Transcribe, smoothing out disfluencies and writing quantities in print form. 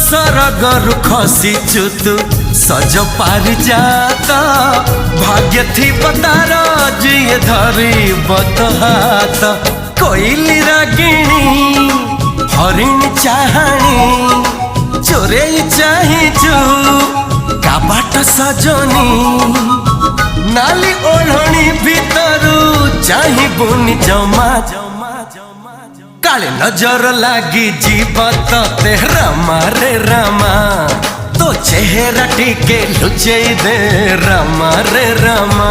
सरगरु खसीचु तू सज पारि जात भाग्य थी तार जिए धरी बत हाथ कोइली रागिणी हरिण चाहाणी चोरे चाहिचु काबाट सजनी नाली ओढ़णी भीतरू चाहिबुनी जमा काले नजर लागी जीवत ते रामा रे रामा तो चेहरा टिके लुचई दे रामा रे रामा।